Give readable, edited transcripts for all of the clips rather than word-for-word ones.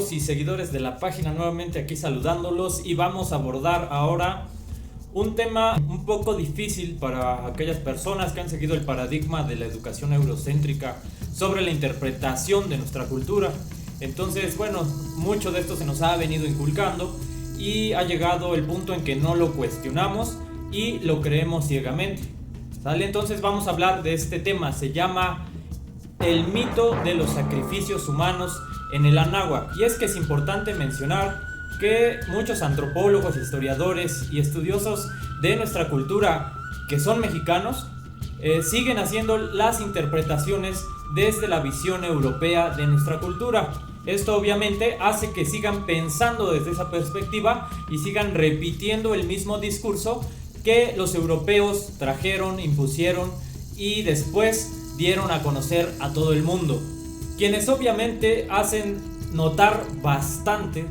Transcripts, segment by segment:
amigos y seguidores de la página, nuevamente aquí saludándolos, y vamos a abordar ahora un tema un poco difícil para aquellas personas que han seguido el paradigma de la educación eurocéntrica sobre la interpretación de nuestra cultura. Entonces, bueno, mucho de esto se nos ha venido inculcando y ha llegado el punto en que no lo cuestionamos y lo creemos ciegamente. ¿Sale? Entonces vamos a hablar de este tema. Se llama el mito de los sacrificios humanos en el Anáhuac. Y es que es importante mencionar que muchos antropólogos, historiadores y estudiosos de nuestra cultura que son mexicanos siguen haciendo las interpretaciones desde la visión europea de nuestra cultura. Esto obviamente hace que sigan pensando desde esa perspectiva y sigan repitiendo el mismo discurso que los europeos trajeron, impusieron y después dieron a conocer a todo el mundo, quienes obviamente hacen notar bastante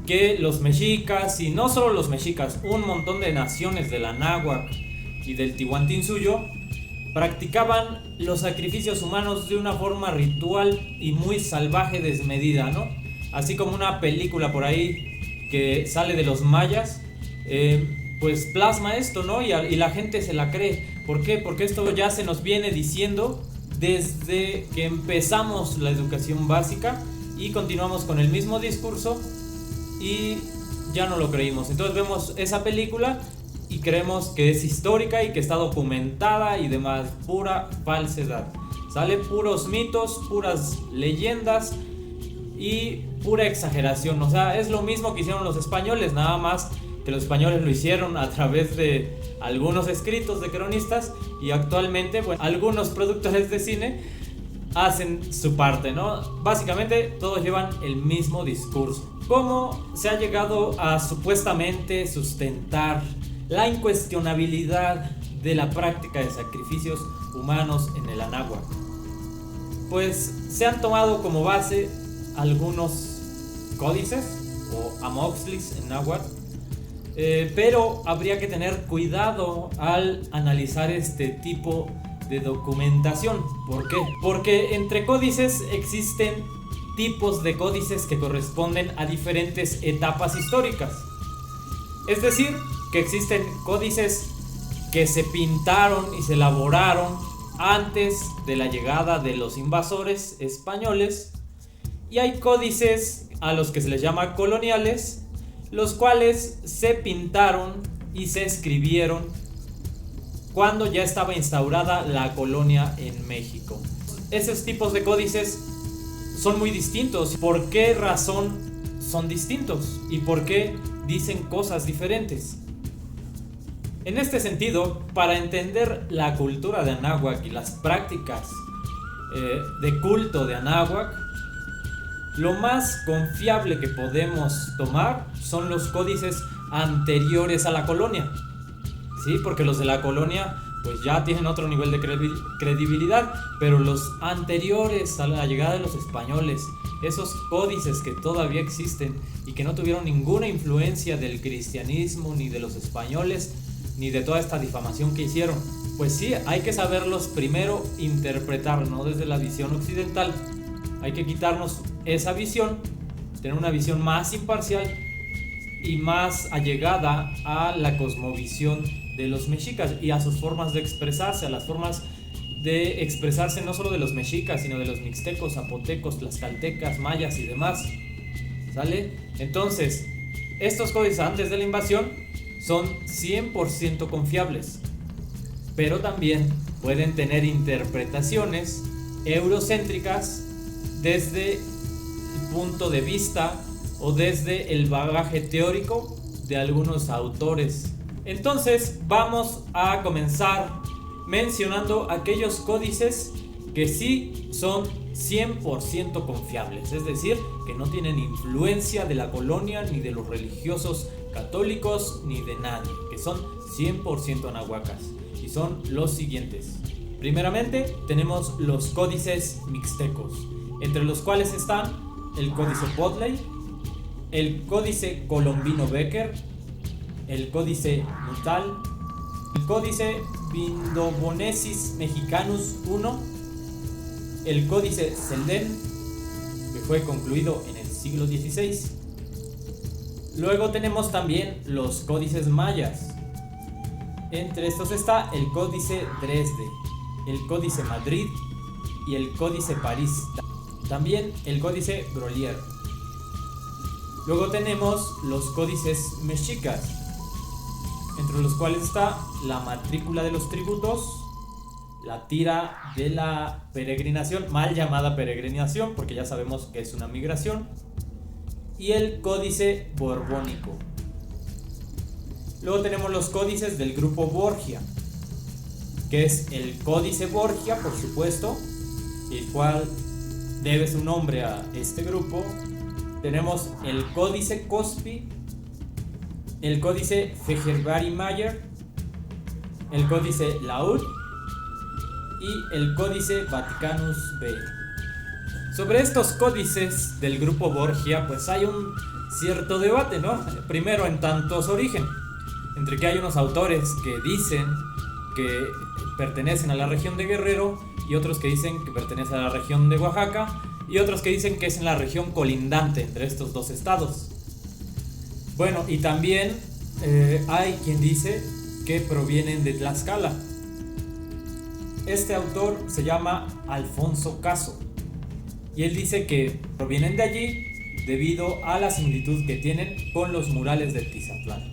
que los mexicas, y no solo los mexicas, un montón de naciones del Anáhuac y del Tihuantinsuyo practicaban los sacrificios humanos de una forma ritual y muy salvaje, desmedida, ¿no? Así como una película por ahí que sale de los mayas, pues plasma esto, ¿no? Y la gente se la cree. ¿Por qué? Porque esto ya se nos viene diciendo desde que empezamos la educación básica y continuamos con el mismo discurso y ya no lo creímos. Entonces vemos esa película y creemos que es histórica y que está documentada y demás. Pura falsedad. Sale puros mitos, puras leyendas y pura exageración. O sea, es lo mismo que hicieron los españoles, nada más que los españoles lo hicieron a través de algunos escritos de cronistas, y actualmente, bueno, algunos productores de cine hacen su parte, ¿no? Básicamente todos llevan el mismo discurso. ¿Cómo se ha llegado a supuestamente sustentar la incuestionabilidad de la práctica de sacrificios humanos en el Anáhuac? Pues se han tomado como base algunos códices o amoxtlis en náhuatl, pero habría que tener cuidado al analizar este tipo de documentación. ¿Por qué? Porque entre códices existen tipos de códices que corresponden a diferentes etapas históricas. Es decir, que existen códices que se pintaron y se elaboraron antes de la llegada de los invasores españoles, y hay códices a los que se les llama coloniales, los cuales se pintaron y se escribieron cuando ya estaba instaurada la colonia en México. Esos tipos de códices son muy distintos. ¿Por qué razón son distintos? ¿Y por qué dicen cosas diferentes? En este sentido, para entender la cultura de Anáhuac y las prácticas de culto de Anáhuac, lo más confiable que podemos tomar son los códices anteriores a la colonia, ¿sí? Porque los de la colonia pues ya tienen otro nivel de credibilidad, pero los anteriores a la llegada de los españoles, esos códices que todavía existen y que no tuvieron ninguna influencia del cristianismo, ni de los españoles, ni de toda esta difamación que hicieron, pues sí, hay que saberlos primero interpretar, no desde la visión occidental. Hay que quitarnos esa visión, tener una visión más imparcial y más allegada a la cosmovisión de los mexicas y a sus formas de expresarse, a las formas de expresarse no solo de los mexicas, sino de los mixtecos, zapotecos, tlaxcaltecas, mayas y demás. ¿Sale? Entonces, estos códices antes de la invasión son 100% confiables, pero también pueden tener interpretaciones eurocéntricas desde el punto de vista o desde el bagaje teórico de algunos autores. Entonces vamos a comenzar mencionando aquellos códices que sí son 100% confiables, es decir, que no tienen influencia de la colonia, ni de los religiosos católicos, ni de nadie, que son 100% anahuacas, y son los siguientes. Primeramente tenemos los códices mixtecos, entre los cuales están el Códice Podley, el Códice Colombino Becker, el Códice Nutal, el Códice Vindobonensis Mexicanus I, el Códice Selden, que fue concluido en el siglo XVI. Luego tenemos también los códices mayas. Entre estos está el Códice Dresde, el Códice Madrid y el Códice París. También el Códice Grolier. Luego tenemos los códices mexicas, entre los cuales está la matrícula de los tributos, la tira de la peregrinación, mal llamada peregrinación porque ya sabemos que es una migración, y el Códice Borbónico. Luego tenemos los códices del grupo Borgia, que es el Códice Borgia, por supuesto, el cual debe su nombre a este grupo. Tenemos el Códice Cospi, el Códice Fejerbari-Mayer, el Códice Laud y el Códice Vaticanus B. Sobre estos códices del grupo Borgia, pues hay un cierto debate, ¿no? Primero, en tanto su origen, entre que hay unos autores que dicen que pertenecen a la región de Guerrero y otros que dicen que pertenece a la región de Oaxaca y otros que dicen que es en la región colindante entre estos dos estados. Bueno, y también hay quien dice que provienen de Tlaxcala. Este autor se llama Alfonso Caso y él dice que provienen de allí debido a la similitud que tienen con los murales de Tizatlán.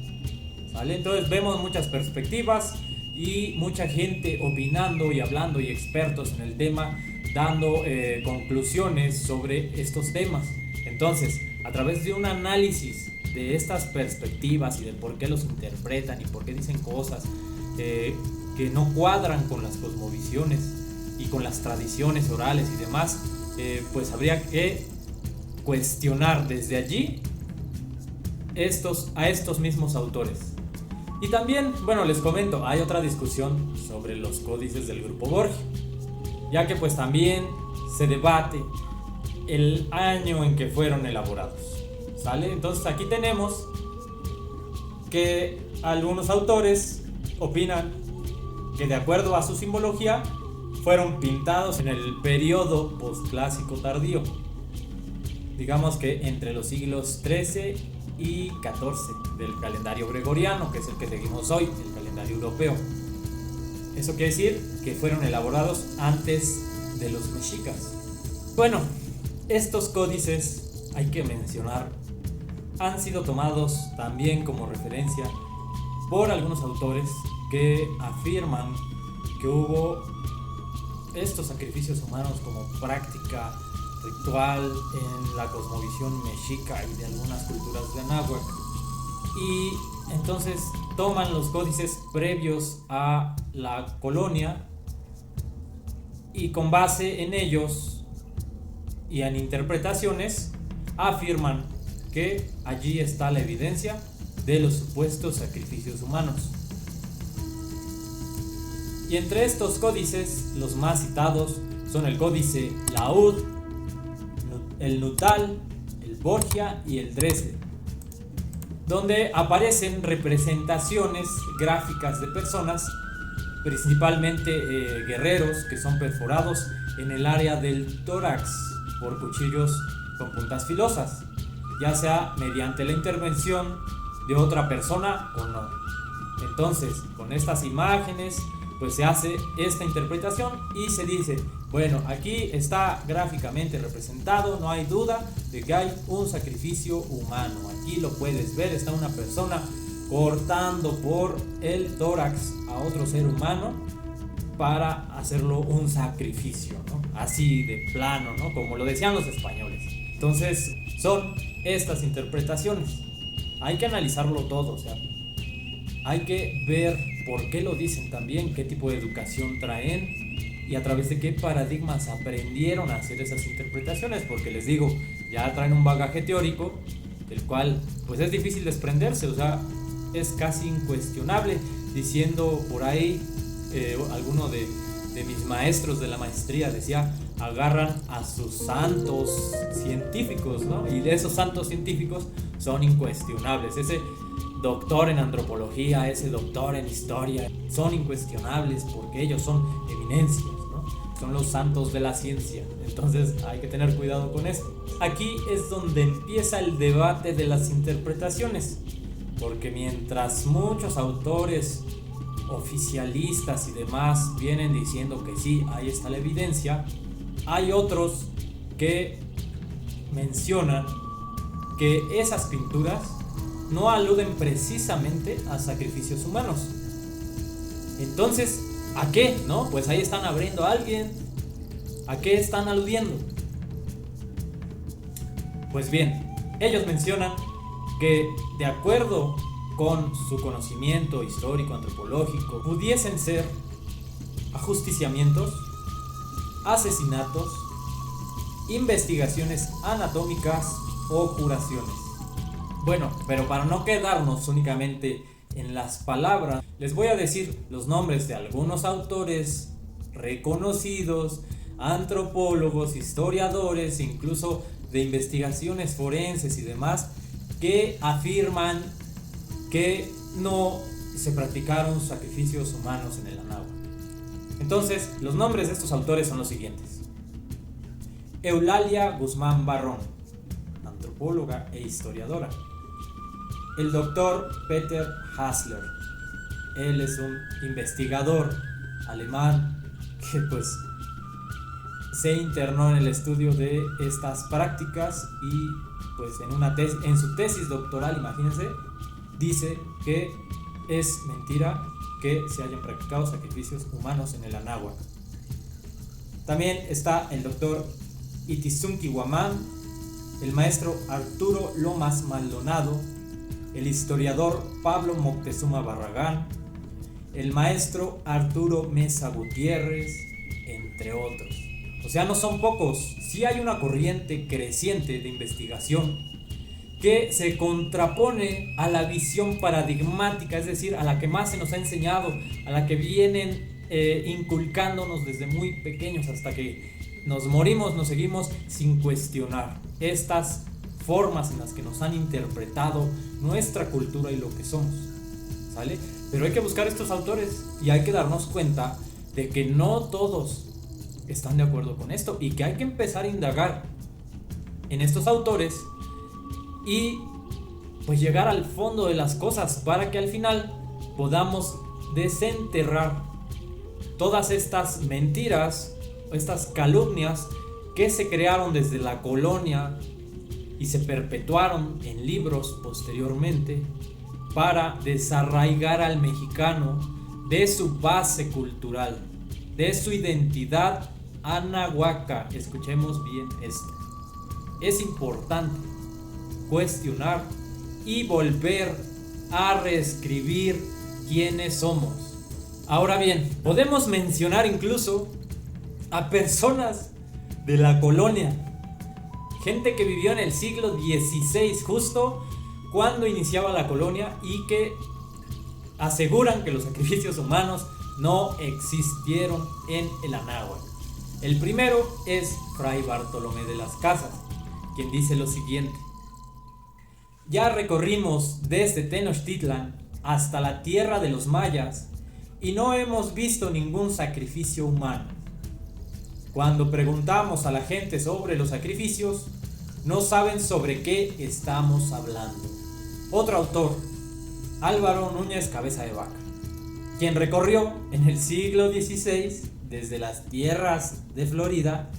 ¿Vale? Entonces vemos muchas perspectivas y mucha gente opinando y hablando y expertos en el tema dando conclusiones sobre estos temas. Entonces, a través de un análisis de estas perspectivas y de por qué los interpretan y por qué dicen cosas que no cuadran con las cosmovisiones y con las tradiciones orales y demás, pues habría que cuestionar desde allí a estos mismos autores. Y también, bueno, les comento, hay otra discusión sobre los códices del grupo Borgia, ya que pues también se debate el año en que fueron elaborados, ¿sale? Entonces aquí tenemos que algunos autores opinan que de acuerdo a su simbología fueron pintados en el periodo posclásico tardío, digamos que entre los siglos XIII y XIV del calendario gregoriano, que es el que seguimos hoy, el calendario europeo. Eso quiere decir que fueron elaborados antes de los mexicas. Bueno, estos códices, hay que mencionar, han sido tomados también como referencia por algunos autores que afirman que hubo estos sacrificios humanos como práctica ritual en la cosmovisión mexica y de algunas culturas de Anáhuac, y entonces toman los códices previos a la colonia y con base en ellos y en interpretaciones afirman que allí está la evidencia de los supuestos sacrificios humanos. Y entre estos códices, los más citados son el Códice Laud, el Nuttall, el Borgia y el Dresde, donde aparecen representaciones gráficas de personas, principalmente guerreros, que son perforados en el área del tórax por cuchillos con puntas filosas, ya sea mediante la intervención de otra persona o no. Entonces, con estas imágenes pues se hace esta interpretación y se dice, bueno, aquí está gráficamente representado, no hay duda de que hay un sacrificio humano. Aquí lo puedes ver, está una persona cortando por el tórax a otro ser humano para hacerlo un sacrificio, ¿no? Así de plano, ¿no? Como lo decían los españoles. Entonces, son estas interpretaciones. Hay que analizarlo todo, o sea, hay que ver por qué lo dicen también, qué tipo de educación traen y a través de qué paradigmas aprendieron a hacer esas interpretaciones, porque les digo, ya traen un bagaje teórico del cual pues es difícil desprenderse, o sea, es casi incuestionable. Diciendo por ahí, alguno de mis maestros de la maestría decía, agarran a sus santos científicos, ¿no? Y de esos santos científicos son incuestionables. Ese doctor en antropología, ese doctor en historia, son incuestionables porque ellos son eminencias, ¿no? son los santos de la ciencia. Entonces hay que tener cuidado con esto. Aquí es donde empieza el debate de las interpretaciones, porque mientras muchos autores oficialistas y demás vienen diciendo que sí, ahí está la evidencia, hay otros que mencionan que esas pinturas no aluden precisamente a sacrificios humanos. Entonces, ¿a qué? ¿No? Pues ahí están abriendo a alguien. ¿A qué están aludiendo? Pues bien, ellos mencionan que de acuerdo con su conocimiento histórico, antropológico, pudiesen ser ajusticiamientos, asesinatos, investigaciones anatómicas o curaciones. Bueno, pero para no quedarnos únicamente en las palabras, les voy a decir los nombres de algunos autores reconocidos, antropólogos, historiadores, incluso de investigaciones forenses y demás, que afirman que no se practicaron sacrificios humanos en el Anáhuac. Entonces, los nombres de estos autores son los siguientes: Eulalia Guzmán Barrón, antropóloga e historiadora. El doctor Peter Hassler, él es un investigador alemán que pues se internó en el estudio de estas prácticas y pues en su tesis doctoral, imagínense, dice que es mentira que se hayan practicado sacrificios humanos en el Anáhuac. También está el doctor Itizunqui Huamán, el maestro Arturo Lomas Maldonado, el historiador Pablo Moctezuma Barragán, el maestro Arturo Mesa Gutiérrez, entre otros. O sea, no son pocos. Sí hay una corriente creciente de investigación que se contrapone a la visión paradigmática, es decir, a la que más se nos ha enseñado, a la que vienen inculcándonos desde muy pequeños hasta que nos morimos, nos seguimos sin cuestionar estas formas en las que nos han interpretado nuestra cultura y lo que somos, ¿sale? Pero hay que buscar estos autores y hay que darnos cuenta de que no todos están de acuerdo con esto y que hay que empezar a indagar en estos autores y pues llegar al fondo de las cosas para que al final podamos desenterrar todas estas mentiras, estas calumnias que se crearon desde la colonia y se perpetuaron en libros posteriormente para desarraigar al mexicano de su base cultural, de su identidad anahuaca. Escuchemos bien esto. Es importante cuestionar y volver a reescribir quiénes somos. Ahora bien, podemos mencionar incluso a personas de la colonia, gente que vivió en el siglo XVI, justo cuando iniciaba la colonia, y que aseguran que los sacrificios humanos no existieron en el Anáhuac. El primero es Fray Bartolomé de las Casas, quien dice lo siguiente: ya recorrimos desde Tenochtitlan hasta la tierra de los mayas y no hemos visto ningún sacrificio humano. Cuando preguntamos a la gente sobre los sacrificios, no saben sobre qué estamos hablando. Otro autor, Álvaro Núñez Cabeza de Vaca, quien recorrió en el siglo XVI desde las tierras de Florida,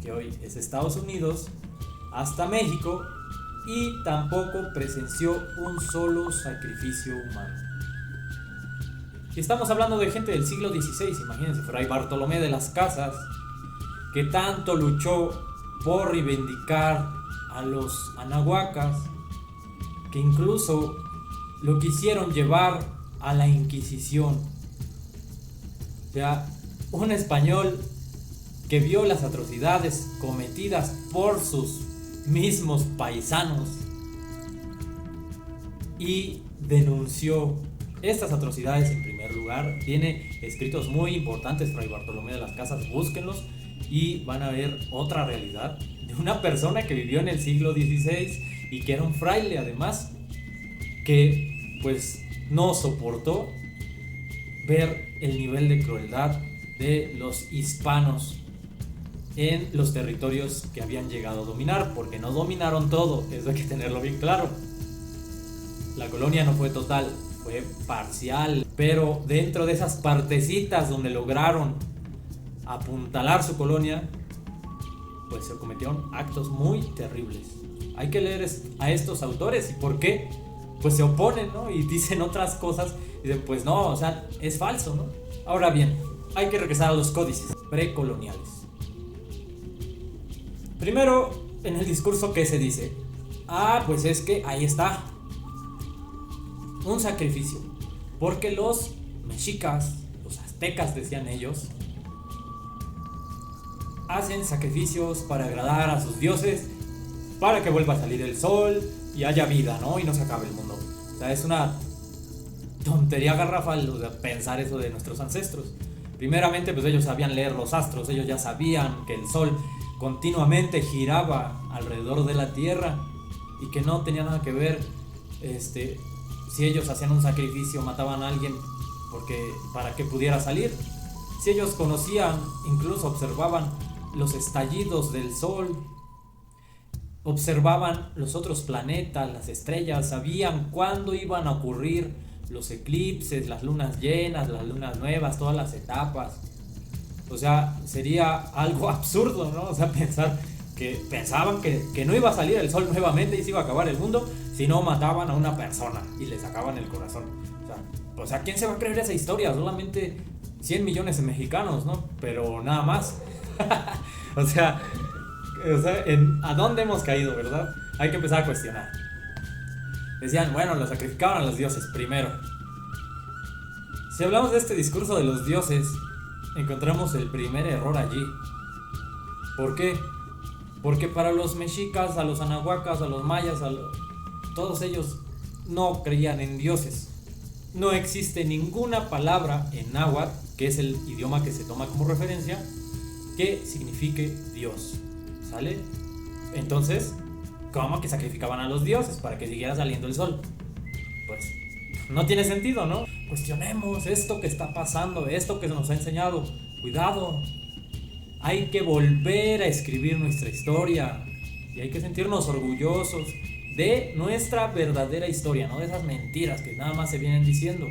que hoy es Estados Unidos, hasta México, y tampoco presenció un solo sacrificio humano. Y estamos hablando de gente del siglo XVI, imagínense, Fray Bartolomé de las Casas, que tanto luchó por reivindicar a los anahuacas, que incluso lo quisieron llevar a la Inquisición. O sea, un español que vio las atrocidades cometidas por sus mismos paisanos y denunció estas atrocidades en primer lugar. Tiene escritos muy importantes Fray Bartolomé de las Casas, búsquenlos y van a ver otra realidad de una persona que vivió en el siglo XVI y que era un fraile además, que pues no soportó ver el nivel de crueldad de los hispanos en los territorios que habían llegado a dominar, porque no dominaron todo, eso hay que tenerlo bien claro. La colonia no fue total, fue parcial, pero dentro de esas partecitas donde lograron apuntalar su colonia, pues se cometieron actos muy terribles. Hay que leer a estos autores y por qué pues se oponen, ¿no? Y dicen otras cosas y dicen pues no, o sea, es falso, ¿no? Ahora bien, hay que regresar a los códices precoloniales. Primero, en el discurso, ¿qué se dice? Pues es que ahí está un sacrificio, porque los mexicas, los aztecas decían ellos, hacen sacrificios para agradar a sus dioses, para que vuelva a salir el sol y haya vida, ¿no? Y no se acabe el mundo. O sea, es una tontería garrafal, o sea, pensar eso de nuestros ancestros. Primeramente, pues ellos sabían leer los astros, ellos ya sabían que el sol continuamente giraba alrededor de la tierra y que no tenía nada que ver si ellos hacían un sacrificio, mataban a alguien para que pudiera salir. Si ellos conocían, incluso observaban los estallidos del sol, observaban los otros planetas, las estrellas, sabían cuándo iban a ocurrir los eclipses, las lunas llenas, las lunas nuevas, todas las etapas. O sea, sería algo absurdo, ¿no? O sea, pensaban que no iba a salir el sol nuevamente y se iba a acabar el mundo si no mataban a una persona y le sacaban el corazón. O sea, ¿quién se va a creer esa historia? Solamente 100 millones de mexicanos, ¿no? Pero nada más. o sea, ¿a dónde hemos caído, verdad? Hay que empezar a cuestionar. Decían, bueno, lo sacrificaban a los dioses primero. Si hablamos de este discurso de los dioses, encontramos el primer error allí. ¿Por qué? Porque para los mexicas, a los anahuacas, a los mayas, todos ellos no creían en dioses. No existe ninguna palabra en náhuatl, que es el idioma que se toma como referencia, que signifique Dios. ¿Sale? Entonces, ¿cómo que sacrificaban a los dioses para que siguiera saliendo el sol? Pues no tiene sentido, ¿no? Cuestionemos esto que está pasando, esto que se nos ha enseñado. Cuidado, hay que volver a escribir nuestra historia y hay que sentirnos orgullosos de nuestra verdadera historia, no de esas mentiras que nada más se vienen diciendo.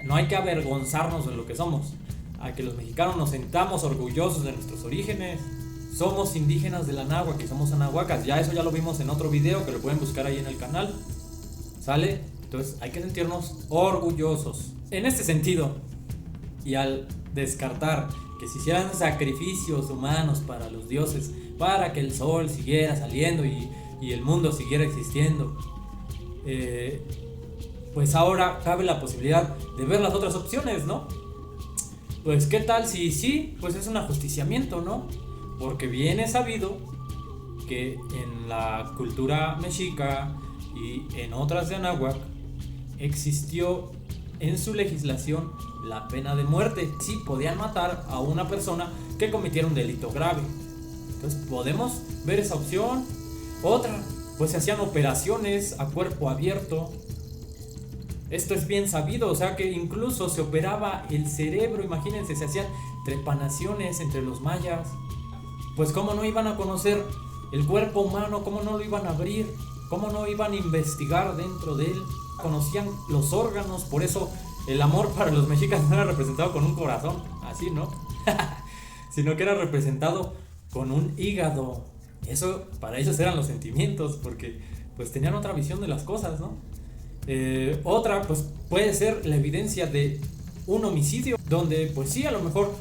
No hay que avergonzarnos de lo que somos. A que los mexicanos nos sentamos orgullosos de nuestros orígenes. Somos indígenas de la náhuatl, que somos anahuacas. Ya eso ya lo vimos en otro video que lo pueden buscar ahí en el canal. ¿Sale? Entonces hay que sentirnos orgullosos. En este sentido, y al descartar que se hicieran sacrificios humanos para los dioses, para que el sol siguiera saliendo y el mundo siguiera existiendo, pues ahora cabe la posibilidad de ver las otras opciones, ¿no? Pues qué tal si sí, pues es un ajusticiamiento, ¿no? Porque bien es sabido que en la cultura mexica y en otras de Anáhuac existió en su legislación la pena de muerte. Sí, podían matar a una persona que cometiera un delito grave. Entonces podemos ver esa opción. Otra, pues se hacían operaciones a cuerpo abierto. Esto es bien sabido, o sea que incluso se operaba el cerebro. Imagínense, se hacían trepanaciones entre los mayas. Pues cómo no iban a conocer el cuerpo humano, cómo no lo iban a abrir, cómo no iban a investigar dentro de él. Conocían los órganos, por eso el amor para los mexicas no era representado con un corazón, así, ¿no? Sino que era representado con un hígado. Eso para ellos eran los sentimientos, porque pues tenían otra visión de las cosas, ¿no? Otra pues puede ser la evidencia de un homicidio, donde pues sí, a lo mejor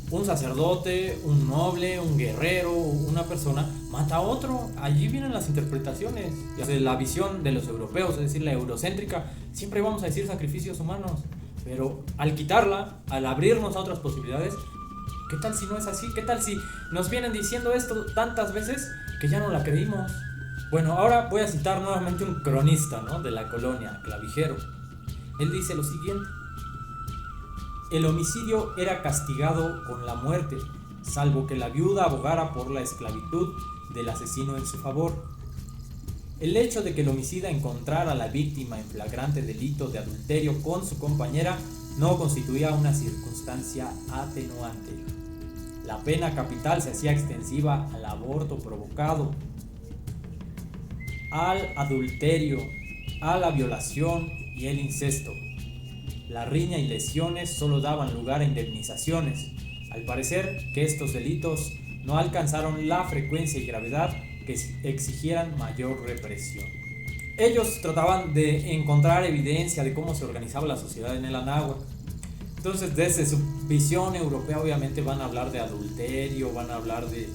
un sacerdote, un noble, un guerrero, una persona mata a otro. Allí vienen las interpretaciones. La visión de los europeos, es decir, la eurocéntrica, siempre vamos a decir sacrificios humanos, pero al quitarla, al abrirnos a otras posibilidades, ¿qué tal si no es así? ¿Qué tal si nos vienen diciendo esto tantas veces que ya no la creímos? Bueno, ahora voy a citar nuevamente un cronista, ¿no?, de la colonia, Clavijero. Él dice lo siguiente: el homicidio era castigado con la muerte, salvo que la viuda abogara por la esclavitud del asesino en su favor. El hecho de que el homicida encontrara a la víctima en flagrante delito de adulterio con su compañera no constituía una circunstancia atenuante. La pena capital se hacía extensiva al aborto provocado, al adulterio, a la violación y el incesto. La riña y lesiones solo daban lugar a indemnizaciones. Al parecer que estos delitos no alcanzaron la frecuencia y gravedad que exigieran mayor represión. Ellos trataban de encontrar evidencia de cómo se organizaba la sociedad en el Anáhuac. Entonces, desde su visión europea, obviamente van a hablar de adulterio, van a hablar de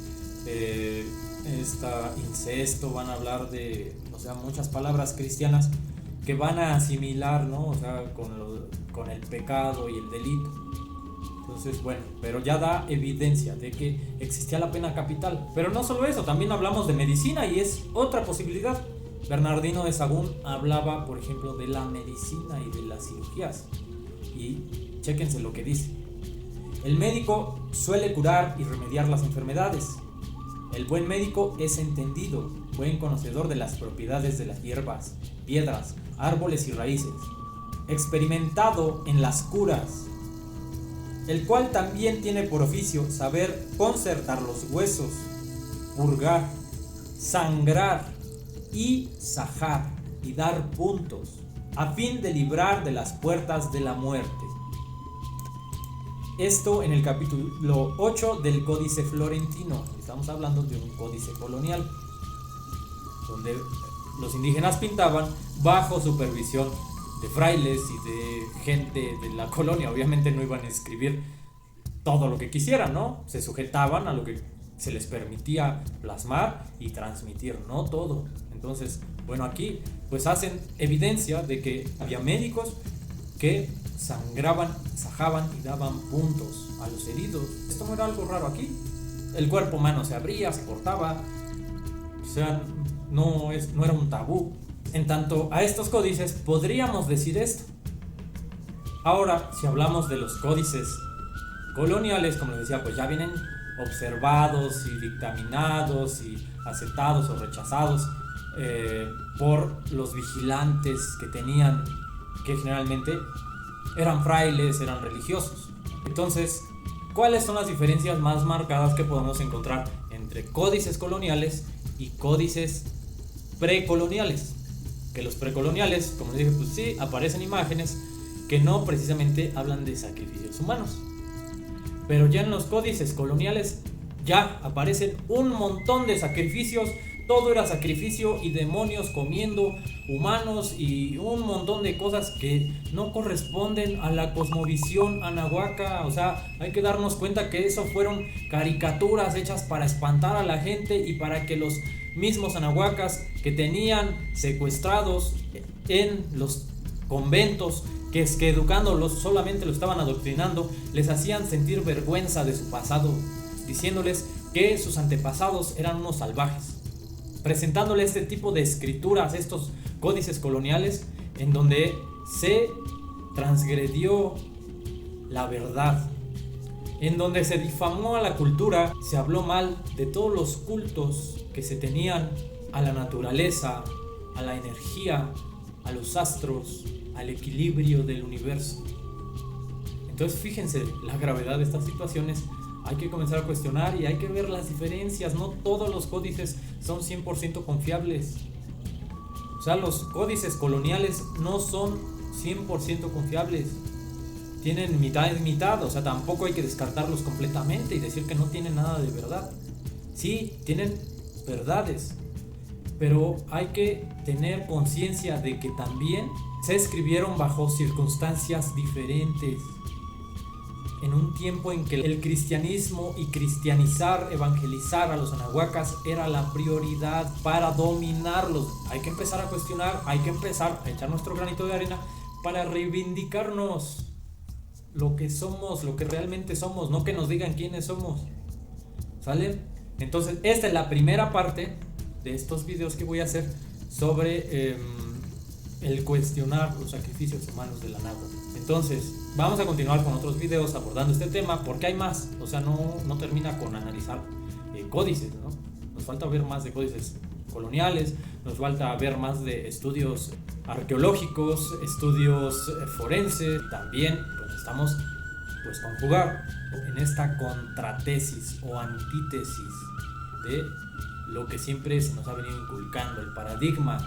incesto, van a hablar de, muchas palabras cristianas que van a asimilar, ¿no? Con el pecado y el delito. Entonces, bueno, pero ya da evidencia de que existía la pena capital. Pero no solo eso, también hablamos de medicina y es otra posibilidad. Bernardino de Sahagún hablaba, por ejemplo, de la medicina y de las cirugías. Y chéquense lo que dice. El médico suele curar y remediar las enfermedades. El buen médico es entendido, buen conocedor de las propiedades de las hierbas, piedras, árboles y raíces, experimentado en las curas, el cual también tiene por oficio saber concertar los huesos, purgar, sangrar y sajar y dar puntos, a fin de librar de las puertas de la muerte. Esto en el capítulo 8 del Códice Florentino. Estamos hablando de un códice colonial, donde los indígenas pintaban bajo supervisión de frailes y de gente de la colonia. Obviamente no iban a escribir todo lo que quisieran, ¿no? Se sujetaban a lo que se les permitía plasmar y transmitir, no todo. Entonces, bueno, aquí pues hacen evidencia de que había médicos que sangraban, sajaban y daban puntos a los heridos. Esto no era algo raro aquí. El cuerpo humano se abría, se cortaba, o sea, no era un tabú. En tanto a estos códices podríamos decir esto. Ahora, si hablamos de los códices coloniales, como les decía, pues ya vienen observados y dictaminados y aceptados o rechazados por los vigilantes que tenían, que generalmente eran frailes, eran religiosos. Entonces, ¿cuáles son las diferencias más marcadas que podemos encontrar entre códices coloniales y códices precoloniales? Que los precoloniales, como les dije, pues sí, aparecen imágenes que no precisamente hablan de sacrificios humanos. Pero ya en los códices coloniales ya aparecen un montón de sacrificios. Todo era sacrificio y demonios comiendo humanos y un montón de cosas que no corresponden a la cosmovisión anahuaca. O sea, hay que darnos cuenta que eso fueron caricaturas hechas para espantar a la gente y para que los mismos anahuacas que tenían secuestrados en los conventos, que es que educándolos solamente lo estaban adoctrinando, les hacían sentir vergüenza de su pasado, diciéndoles que sus antepasados eran unos salvajes, presentándole este tipo de escrituras, estos códices coloniales, en donde se transgredió la verdad, en donde se difamó a la cultura, se habló mal de todos los cultos que se tenían a la naturaleza, a la energía, a los astros, al equilibrio del universo. Entonces fíjense la gravedad de estas situaciones. Hay que comenzar a cuestionar y hay que ver las diferencias. No todos los códices son 100% confiables. O sea, los códices coloniales no son 100% confiables. Tienen mitad y mitad. O sea, tampoco hay que descartarlos completamente y decir que no tienen nada de verdad. Sí, tienen verdades, pero hay que tener conciencia de que también se escribieron bajo circunstancias diferentes, en un tiempo en que el cristianismo y cristianizar, evangelizar a los anahuacas era la prioridad para dominarlos. Hay que empezar a cuestionar, hay que empezar a echar nuestro granito de arena para reivindicarnos lo que somos, lo que realmente somos, no que nos digan quiénes somos. ¿Sale? Entonces, esta es la primera parte de estos videos que voy a hacer sobre el cuestionar los sacrificios humanos de la Anáhuac. Entonces, vamos a continuar con otros videos abordando este tema porque hay más. O sea, no termina con analizar códices, ¿no? Nos falta ver más de códices coloniales, nos falta ver más de estudios arqueológicos, estudios forenses, también pues, necesitamos pues conjugar en esta contratesis o antítesis de lo que siempre se nos ha venido inculcando, el paradigma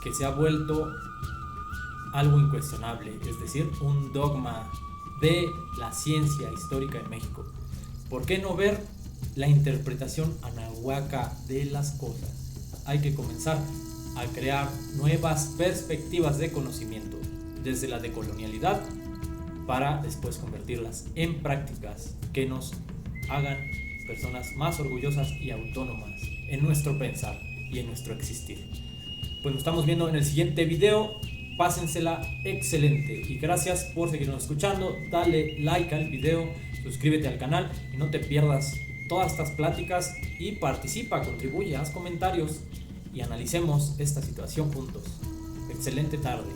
que se ha vuelto algo incuestionable, es decir, un dogma de la ciencia histórica en México. ¿Por qué no ver la interpretación anahuaca de las cosas? Hay que comenzar a crear nuevas perspectivas de conocimiento desde la decolonialidad para después convertirlas en prácticas que nos hagan personas más orgullosas y autónomas en nuestro pensar y en nuestro existir. Pues nos estamos viendo en el siguiente video. Pásensela excelente y gracias por seguirnos escuchando. Dale like al video, suscríbete al canal y no te pierdas todas estas pláticas y participa, contribuye, haz comentarios y analicemos esta situación juntos. Excelente tarde.